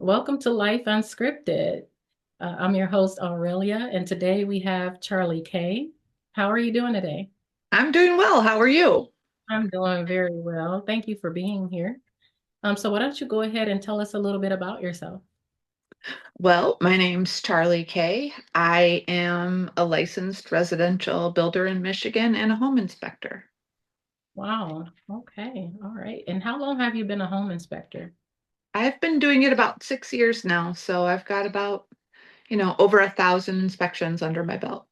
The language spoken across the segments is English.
Welcome to Life Unscripted. I'm your host, Aurelia, and today we have Charlie K. How are you doing today? I'm doing well. How are you? I'm doing very well. Thank you for being here. So why don't you go ahead and tell us a little bit about yourself? Well, my name's Charlie Kay. I am a licensed residential builder in Michigan and a home inspector. Wow. Okay. All right. And how long have you been a home inspector? I've been doing it about 6 years now, so I've got about, over 1,000 inspections under my belt.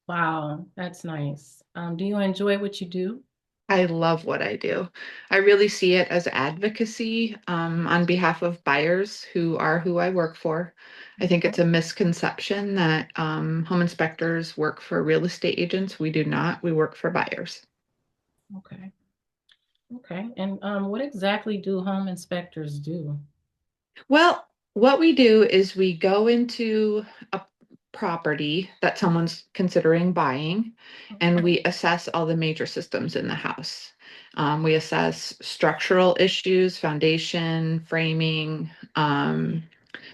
Wow, that's nice. Do you enjoy what you do? I love what I do. I really see it as advocacy on behalf of buyers who are who I work for. I think it's a misconception that home inspectors work for real estate agents. We do not. We work for buyers. Okay. Okay. And what exactly do home inspectors do? Well, what we do is we go into a property that someone's considering buying and we assess all the major systems in the house. We assess structural issues, foundation, framing,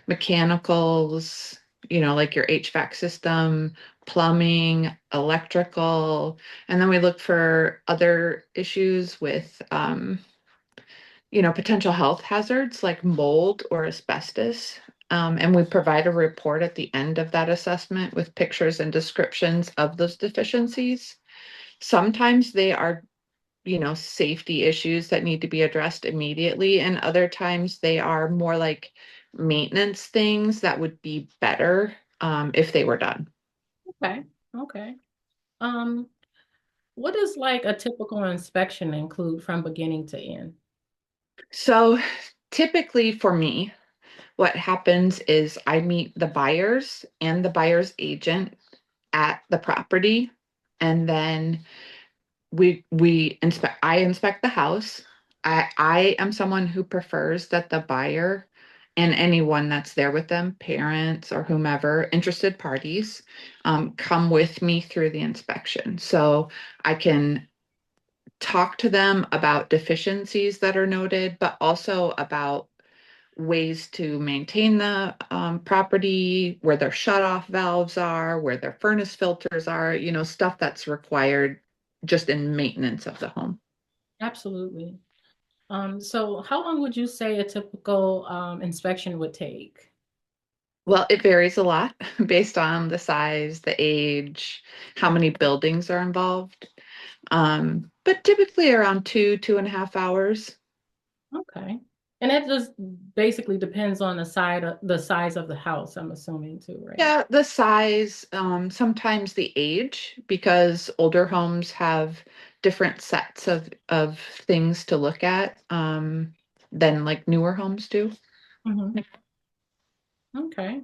mechanicals, like your HVAC system, plumbing, electrical, and then we look for other issues with potential health hazards like mold or asbestos. And we provide a report at the end of that assessment with pictures and descriptions of those deficiencies. Sometimes they are, safety issues that need to be addressed immediately, and other times they are more like maintenance things that would be better if they were done. Okay. Okay. Um, what does like a typical inspection include from beginning to end? So typically for me, what happens is I meet the buyers and the buyer's agent at the property, and then we inspect I inspect the house. I am someone who prefers that the buyer and anyone that's there with them, parents or whomever, interested parties, come with me through the inspection. So I can talk to them about deficiencies that are noted, but also about ways to maintain the property, where their shut-off valves are, where their furnace filters are, stuff that's required just in maintenance of the home. Absolutely. So how long would you say a typical inspection would take? Well, it varies a lot based on the size, the age, how many buildings are involved. But typically around 2.5 hours. Okay. And that just basically depends on the size of the house, I'm assuming too, right? Yeah, the size, sometimes the age, because older homes have different sets of things to look at, than like newer homes do. Hmm. Okay.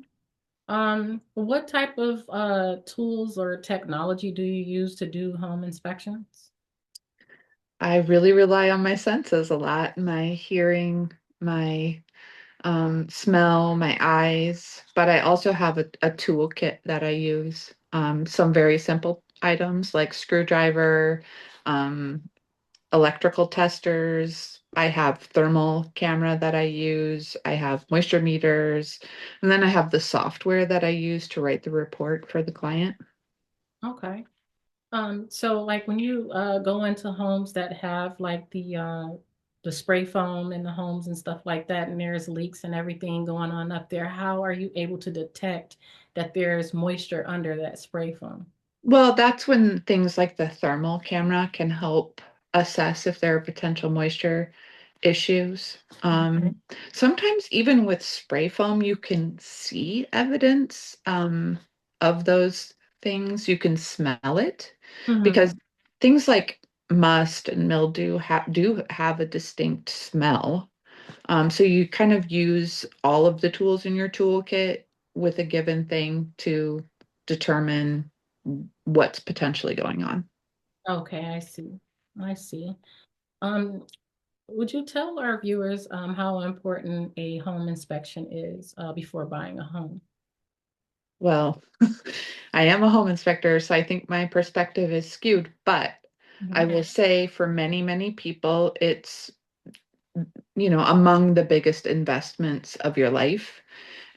What type of tools or technology do you use to do home inspections? I really rely on my senses a lot, my hearing, my smell, my eyes, but I also have a toolkit that I use. Some very simple items like screwdriver, um, electrical testers. I have thermal camera that I use. I have moisture meters. And then I have the software that I use to write the report for the client. Okay. So like when you go into homes that have like the spray foam in the homes and stuff like that, and there's leaks and everything going on up there, how are you able to detect that there's moisture under that spray foam? Well, that's when things like the thermal camera can help assess if there are potential moisture issues. Okay. Sometimes even with spray foam, you can see evidence of those things. You can smell it Hmm. because things like must and mildew do have a distinct smell. So you kind of use all of the tools in your toolkit with a given thing to determine what's potentially going on. Okay, I see. I see. Um, would you tell our viewers how important a home inspection is before buying a home? Well, I am a home inspector, so I think my perspective is skewed, but I Mhm. will say for many, many people, it's, among the biggest investments of your life.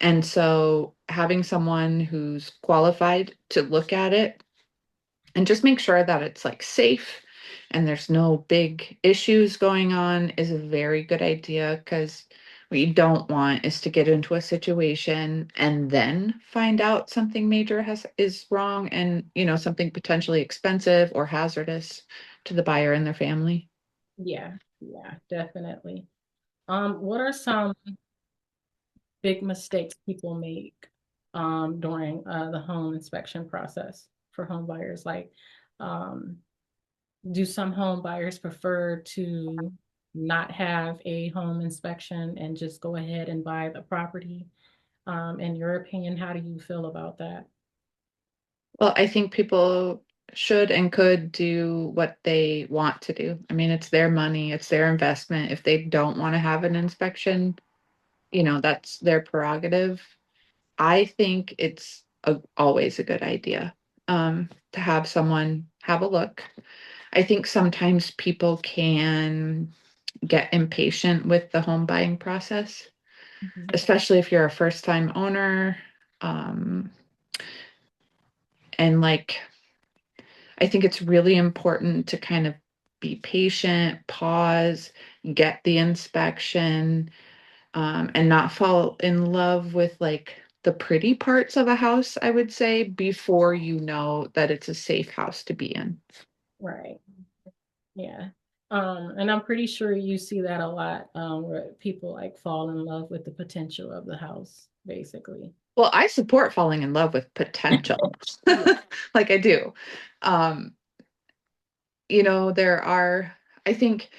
And so having someone who's qualified to look at it and just make sure that it's like safe and there's no big issues going on is a very good idea, because what you don't want is to get into a situation and then find out something major is wrong, and something potentially expensive or hazardous to the buyer and their family. Yeah, yeah, definitely. What are some big mistakes people make during the home inspection process for home buyers? Like, um, do some home buyers prefer to not have a home inspection and just go ahead and buy the property? In your opinion, how do you feel about that? Well, I think people should and could do what they want to do. I mean, it's their money, it's their investment. If they don't want to have an inspection, that's their prerogative. I think it's always a good idea to have someone have a look. I think sometimes people can get impatient with the home buying process, Mhm. especially if you're a first time owner. Um, and like, I think it's really important to kind of be patient, pause, get the inspection, and not fall in love with like the pretty parts of a house, I would say, before you know that it's a safe house to be in. Right. Yeah. And I'm pretty sure you see that a lot, where people like fall in love with the potential of the house, basically. Well, I support falling in love with potential. Yeah. Like I do. Um, there are, I think,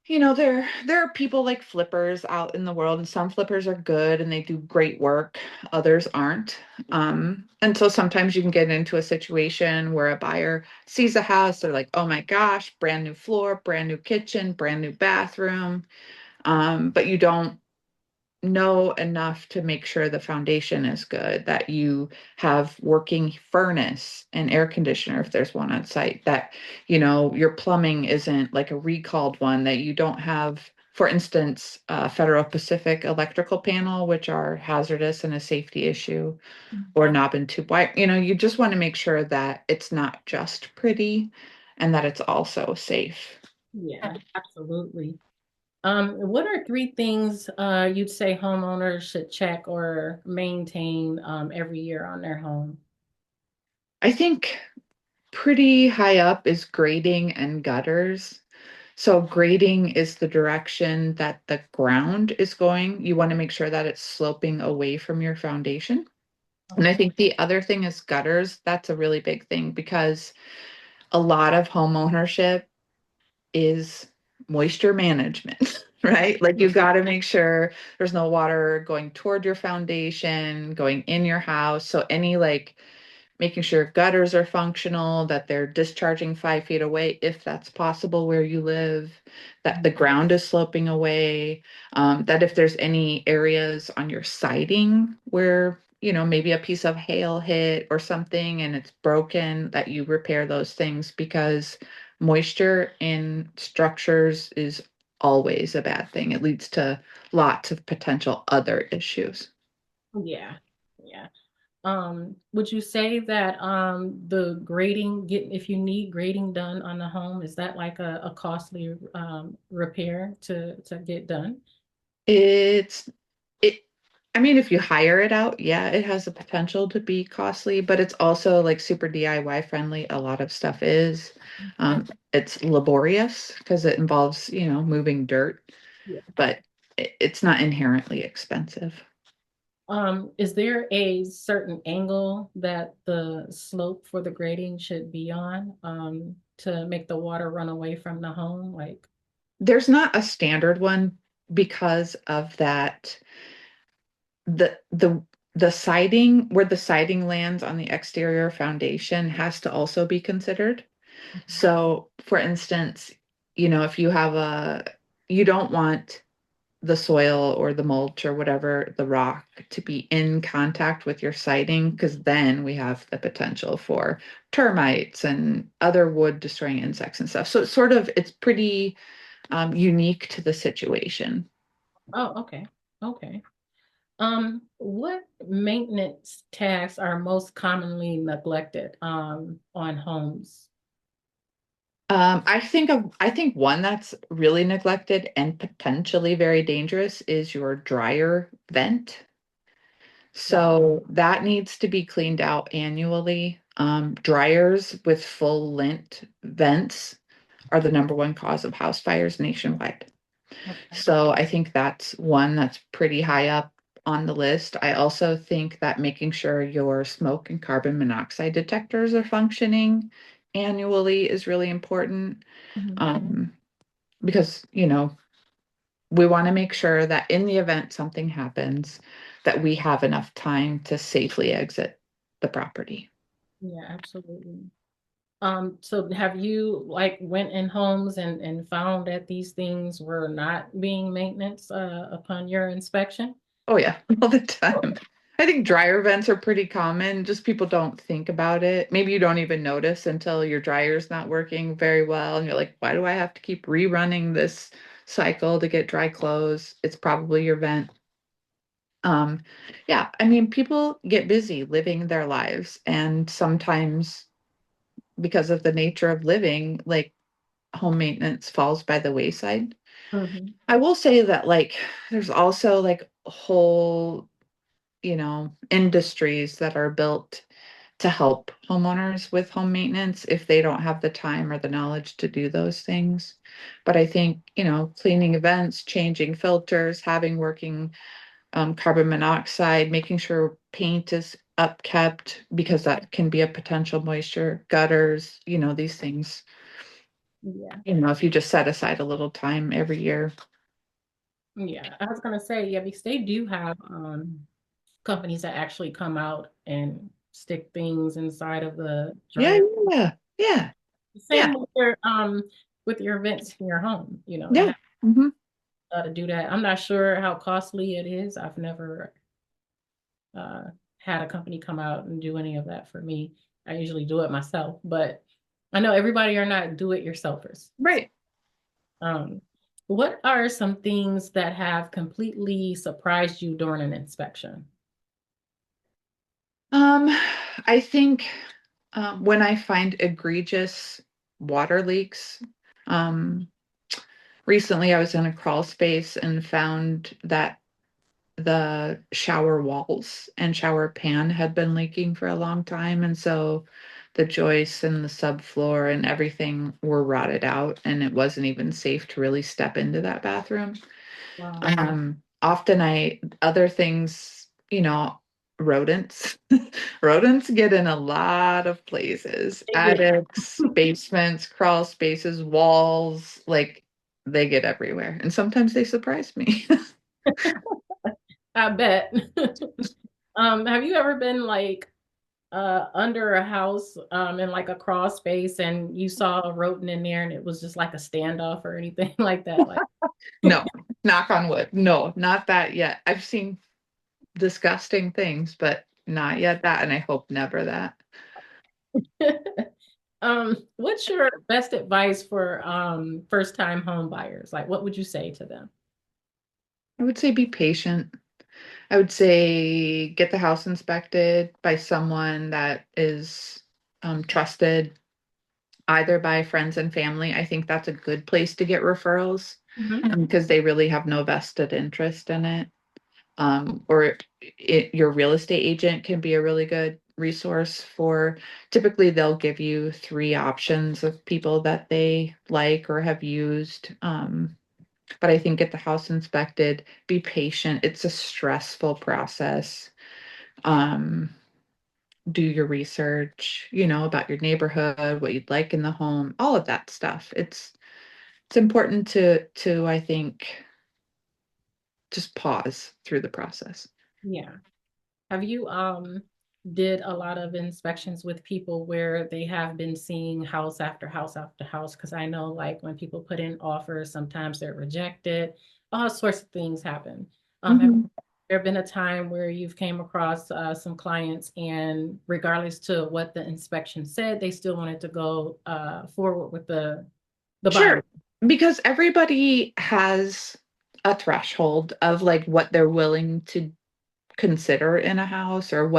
there are people like flippers out in the world, and some flippers are good and they do great work, others aren't. And so sometimes you can get into a situation where a buyer sees a house, they're like, oh my gosh, brand new floor, brand new kitchen, brand new bathroom. But you don't know enough to make sure the foundation is good, that you have working furnace and air conditioner if there's one on site, that your plumbing isn't like a recalled one, that you don't have, for instance, Federal Pacific electrical panel, which are hazardous and a safety issue, or knob and tube wire. You just want to make sure that it's not just pretty and that it's also safe. Yeah, absolutely. What are three things you'd say homeowners should check or maintain every year on their home? I think pretty high up is grading and gutters. So grading is the direction that the ground is going. You want to make sure that it's sloping away from your foundation. And I Okay. think the other thing is gutters. That's a really big thing, because a lot of home ownership is moisture management, right? Like you got to make sure there's no water going toward your foundation, going in your house. So any like making sure gutters are functional, that they're discharging 5 feet away if that's possible where you live, that the ground is sloping away, that if there's any areas on your siding where, maybe a piece of hail hit or something and it's broken, that you repair those things, because moisture in structures is always a bad thing. It leads to lots of potential other issues. Yeah. Yeah. Would you say that the grading, get if you need grading done on the home, is that like a costly repair to get done? It's it I mean, if you hire it out, yeah, it has the potential to be costly, but it's also like super DIY friendly. A lot of stuff is. It's laborious because it involves, moving dirt, Yeah. but it's not inherently expensive. Is there a certain angle that the slope for the grading should be on to make the water run away from the home? Like, There's not a standard one, because of that the the the siding, where the siding lands on the exterior foundation, has to also be considered. So, for instance, if you don't want the soil or the mulch or whatever, the rock, to be in contact with your siding, because then we have the potential for termites and other wood destroying insects and stuff. So it's pretty unique to the situation. Oh, okay. Okay. What maintenance tasks are most commonly neglected on homes? I think one that's really neglected and potentially very dangerous is your dryer vent. Wow. So that needs to be cleaned out annually. Dryers with full lint vents are the number one cause of house fires nationwide. Okay. So I think that's one that's pretty high up on the list. I also think that making sure your smoke and carbon monoxide detectors are functioning annually is really important. Mhm. Um, because, we want to make sure that in the event something happens, that we have enough time to safely exit the property. Yeah, absolutely. So have you like went in homes and found that these things were not being maintenance upon your inspection? Oh yeah, all the time. I think dryer vents are pretty common, just people don't think about it. Maybe you don't even notice until your dryer's not working very well and you're like, why do I have to keep rerunning this cycle to get dry clothes? It's probably your vent. Um, yeah, I mean, people get busy living their lives, and sometimes because of the nature of living, like home maintenance falls by the wayside. Mhm. I will say that there's also like whole, industries that are built to help homeowners with home maintenance if they don't have the time or the knowledge to do those things. But I think, cleaning vents, changing filters, having working carbon monoxide, making sure paint is upkept because that can be a potential moisture, gutters, these things. Yeah. If you just set aside a little time every year. Yeah. I was gonna say, yeah, because they do have companies that actually come out and stick things inside of the Yeah, dryer. yeah, yeah, yeah, Same with your vents in your home. They yeah. have Hmm. to do that. I'm not sure how costly it is. I've never uh, had a company come out and do any of that for me. I usually do it myself, but I know everybody are not do-it-yourselfers. Right. Um, what are some things that have completely surprised you during an inspection? Um, I think when I find egregious water leaks, um, recently I was in a crawl space and found that the shower walls and shower pan had been leaking for a long time. And so the joists and the subfloor and everything were rotted out, and it wasn't even safe to really step into that bathroom. Wow. Often other things, rodents, rodents get in a lot of places, They do. attics, basements, crawl spaces, walls, like they get everywhere. And sometimes they surprise me. I bet. Have you ever been like under a house in like a crawl space and you saw a rodent in there and it was just like a standoff or anything like that? Like No, knock on wood. No, not that yet. I've seen disgusting things, but not yet that, and I hope never that. what's your best advice for first time home buyers? Like what would you say to them? I would say be patient. I would say get the house inspected by someone that is trusted, either by friends and family. I think that's a good place to get referrals Mhm. because they really have no vested interest in it. Or your real estate agent can be a really good resource for. Typically, they'll give you three options of people that they like or have used. But I think get the house inspected, be patient. It's a stressful process. Um, do your research, about your neighborhood, what you'd like in the home, all of that stuff. It's important to I think just pause through the process. Yeah. Have you did a lot of inspections with people where they have been seeing house after house after house? Because I know like when people put in offers, sometimes they're rejected. All sorts of things happen. Have Mhm. there been a time where you've came across some clients and regardless to what the inspection said, they still wanted to go forward with the buy? Sure. because everybody has a threshold of like what they're willing to consider in a house or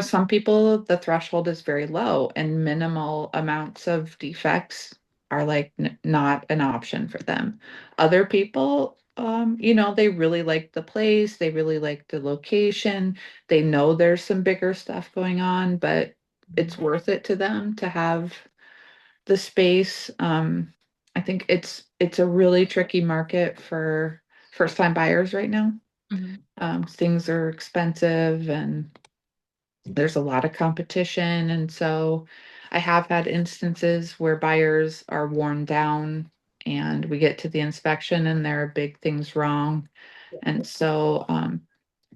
some people, the threshold is very low and minimal amounts of defects are like not an option for them. Other people, they really like the place, they really like the location, they know there's some bigger stuff going on, but it's worth it to them to have the space. I think it's a really tricky market for first time buyers right now. Mhm. Things are expensive and there's a lot of competition. And so I have had instances where buyers are worn down and we get to the inspection and there are big things wrong. Yeah. And so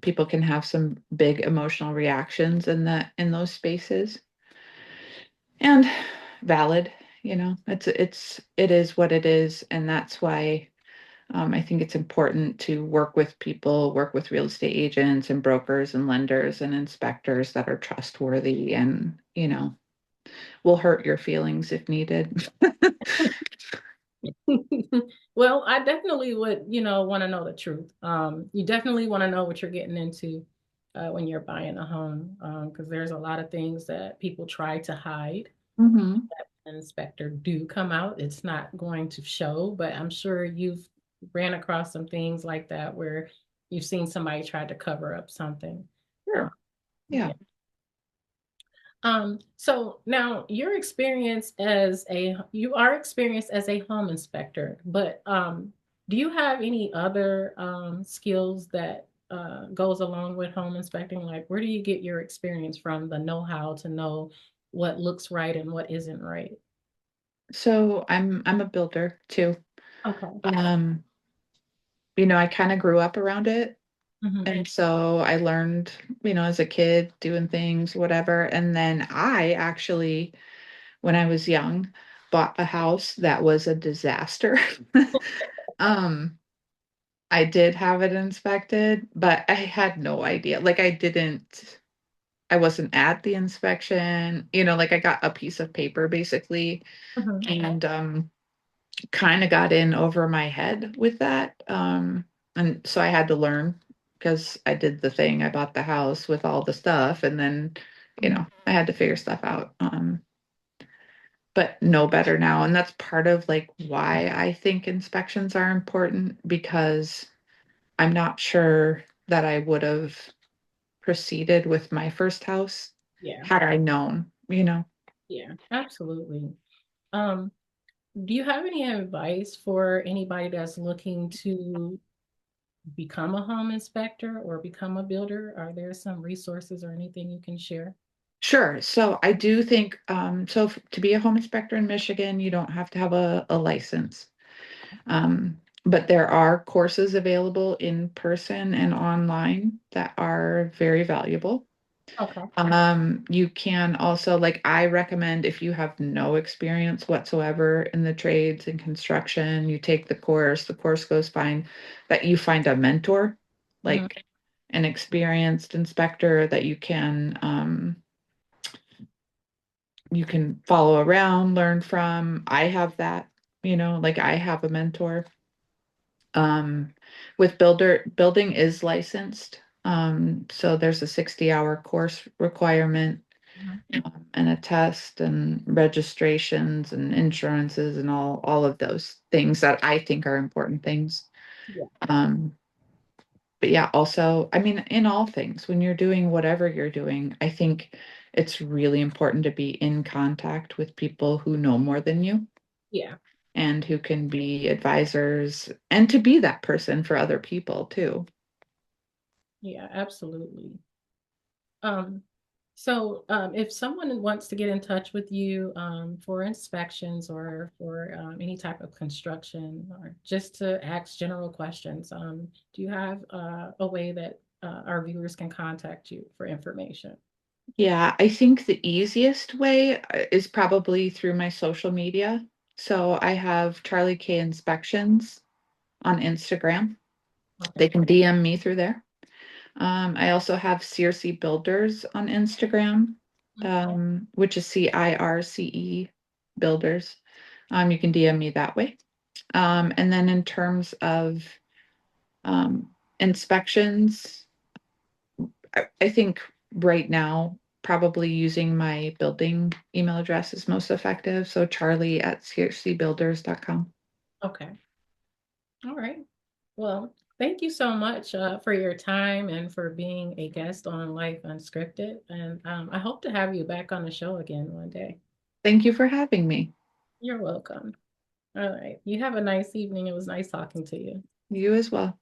people can have some big emotional reactions in those spaces. And valid, it is what it is. And that's why I think it's important to work with people, work with real estate agents and brokers and lenders and inspectors that are trustworthy and, will hurt your feelings if needed. Well, I definitely would, want to know the truth. You definitely want to know what you're getting into when you're buying a home, because there's a lot of things that people try to hide. Hmm. An inspector do come out. It's not going to show, but I'm sure you've ran across some things like that where you've seen somebody try to cover up something. Uh, Sure. yeah. Yeah. So now you are experienced as a home inspector, but do you have any other skills that goes along with home inspecting? Like where do you get your experience from, the know-how to know what looks right and what isn't right? So I'm a builder too. Okay. Um, I kind of grew up around it. Hmm. And so I learned, as a kid doing things, whatever. And then I actually, when I was young, bought a house that was a disaster. Um, I did have it inspected, but I had no idea. Like I wasn't at the inspection, like I got a piece of paper basically Hmm. and kind of got in over my head with that. And so I had to learn because I did the thing. I bought the house with all the stuff and then, Hmm. I had to figure stuff out. But know better now. And that's part of like why I think inspections are important because I'm not sure that I would have proceeded with my first house Yeah, had I known. yeah, absolutely. Um, do you have any advice for anybody that's looking to become a home inspector or become a builder? Are there some resources or anything you can share? Sure. So I do think, to be a home inspector in Michigan, you don't have to have a license. But there are courses available in person and online that are very valuable. Okay. You can also, like, I recommend if you have no experience whatsoever in the trades and construction, you take the course goes fine, that you find a mentor, Hmm. like an experienced inspector that you can follow around, learn from. I have that, like I have a mentor. Um, with building is licensed. So there's a 60-hour course requirement, and a test and registrations and insurances and all of those things that I think are important things. Yeah, Um, but yeah, also, I mean, in all things, when you're doing whatever you're doing, I think it's really important to be in contact with people who know more than you yeah, and who can be advisors and to be that person for other people too. yeah, absolutely. Um, if someone wants to get in touch with you for inspections or for any type of construction or just to ask general questions, do you have a way that our viewers can contact you for information? Yeah, I think the easiest way is probably through my social media. So I have Charlie K Inspections on Instagram. They Okay. can DM me through there. I also have Circe Builders on Instagram, which is CIRCE Builders. You can DM me that way. And then in terms of inspections, I think right now, probably using my building email address is most effective. So charlie@chcbuilders.com. Okay. All right. Well, thank you so much for your time and for being a guest on Life Unscripted. And I hope to have you back on the show again one day. Thank you for having me. You're welcome. All right. You have a nice evening. It was nice talking to you. You as well.